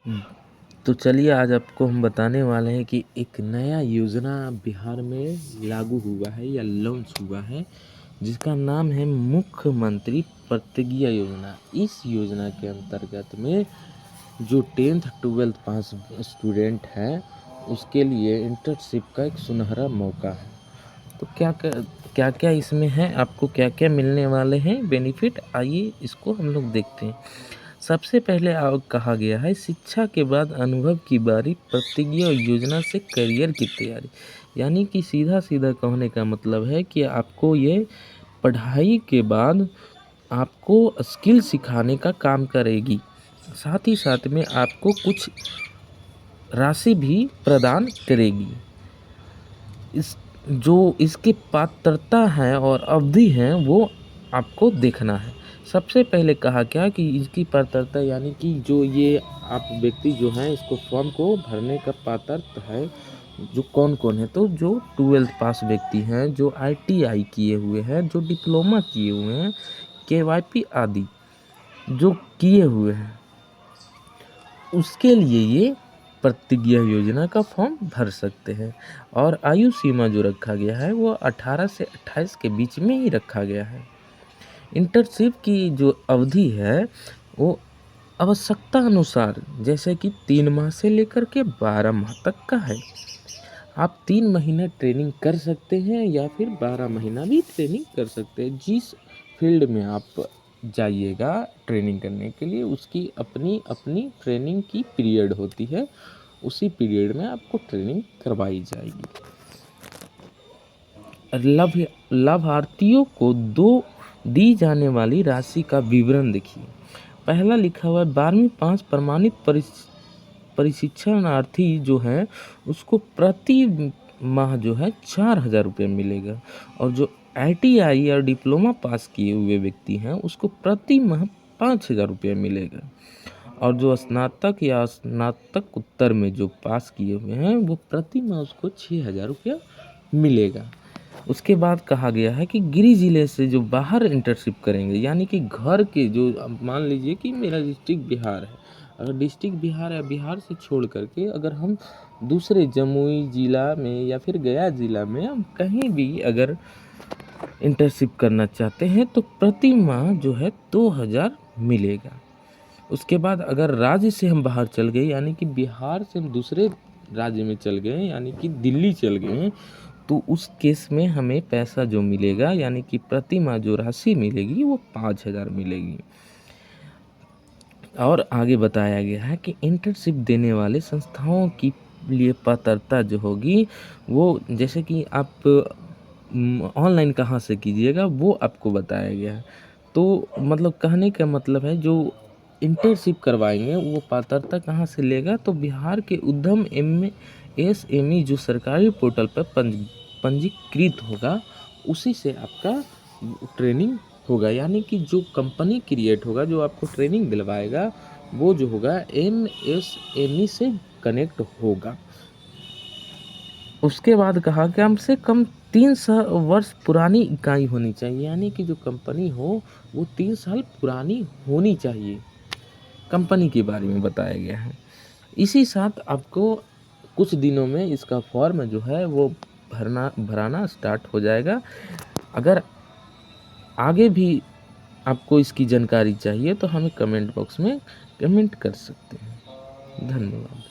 हम्म, तो चलिए आज आपको हम बताने वाले हैं कि एक नया योजना बिहार में लागू हुआ है या लॉन्च हुआ है, जिसका नाम है मुख्यमंत्री प्रतिज्ञा योजना। इस योजना के अंतर्गत में जो 10th 12th पास स्टूडेंट हैं उसके लिए इंटर्नशिप का एक सुनहरा मौका है। तो क्या क्या इसमें है, आपको क्या क्या मिलने वाले हैं बेनिफिट, आइए इसको हम लोग देखते हैं। सबसे पहले कहा गया है शिक्षा के बाद अनुभव की बारी, प्रतिज्ञा योजना से करियर की तैयारी। यानी कि सीधा सीधा कहने का मतलब है कि आपको ये पढ़ाई के बाद आपको स्किल सिखाने का काम करेगी, साथ ही साथ में आपको कुछ राशि भी प्रदान करेगी। इस जो इसकी पात्रता है और अवधि है वो आपको देखना है। सबसे पहले कहा क्या कि इसकी पात्रता यानी कि जो ये आप व्यक्ति जो हैं इसको फॉर्म को भरने का पात्र है, जो कौन कौन है, तो जो 12th पास व्यक्ति हैं, जो ITI किए हुए हैं, जो डिप्लोमा किए हुए हैं, KYP आदि जो किए हुए हैं, उसके लिए ये प्रतिज्ञा योजना का फॉर्म भर सकते हैं। और आयु सीमा जो रखा गया है वो 18 से 28 के बीच में ही रखा गया है। इंटर्नशिप की जो अवधि है वो आवश्यकता अनुसार, जैसे कि 3 माह से लेकर के 12 माह तक का है। आप 3 महीना ट्रेनिंग कर सकते हैं या फिर 12 महीना भी ट्रेनिंग कर सकते हैं। जिस फील्ड में आप जाइएगा ट्रेनिंग करने के लिए उसकी अपनी अपनी ट्रेनिंग की पीरियड होती है, उसी पीरियड में आपको ट्रेनिंग करवाई जाएगी। लाभार्थियों को दी जाने वाली राशि का विवरण देखिए। पहला लिखा हुआ है 12वीं पास प्रमाणित प्रशिक्षणार्थी जो है उसको प्रति माह जो है 4,000 रुपये मिलेगा। और जो ITI और डिप्लोमा पास किए हुए व्यक्ति हैं उसको प्रति माह 5,000 रुपये मिलेगा। और जो स्नातक या स्नातक उत्तर में जो पास किए हुए हैं वो प्रति माह उसको 6,000 रुपया मिलेगा। उसके बाद कहा गया है कि गृह जिले से जो बाहर इंटर्नशिप करेंगे, यानी कि घर के जो, अब मान लीजिए कि मेरा डिस्ट्रिक्ट बिहार है, अगर डिस्ट्रिक्ट बिहार है, बिहार से छोड़ करके अगर हम दूसरे जमुई ज़िला में या फिर गया ज़िला में हम कहीं भी अगर इंटर्नशिप करना चाहते हैं तो प्रति माह जो है 2,000 मिलेगा। उसके बाद अगर राज्य से हम बाहर चल गए, यानी कि बिहार से हम दूसरे राज्य में चल गए, यानी कि दिल्ली चल गए, तो उस केस में हमें पैसा जो मिलेगा यानी कि प्रति माह जो राशि मिलेगी वो 5,000 मिलेगी। और आगे बताया गया है कि इंटर्नशिप देने वाले संस्थाओं की लिए पात्रता जो होगी वो, जैसे कि आप ऑनलाइन कहाँ से कीजिएगा वो आपको बताया गया है। तो मतलब कहने का मतलब है जो इंटर्नशिप करवाएंगे वो पात्रता कहाँ से लेगा, तो बिहार के उद्यम MSME जो सरकारी पोर्टल पर पंजीकृत होगा उसी से आपका ट्रेनिंग होगा। यानी कि जो कंपनी क्रिएट होगा जो आपको ट्रेनिंग दिलवाएगा वो जो होगा MSME से कनेक्ट होगा। उसके बाद कहा कम से कम 3 वर्ष पुरानी इकाई होनी चाहिए, यानी कि जो कंपनी हो वो 3 साल पुरानी होनी चाहिए। कंपनी के बारे में बताया गया है। इसी साथ आपको कुछ दिनों में इसका फॉर्म जो है वो भराना स्टार्ट हो जाएगा। अगर आगे भी आपको इसकी जानकारी चाहिए तो हमें कमेंट बॉक्स में कमेंट कर सकते हैं। धन्यवाद।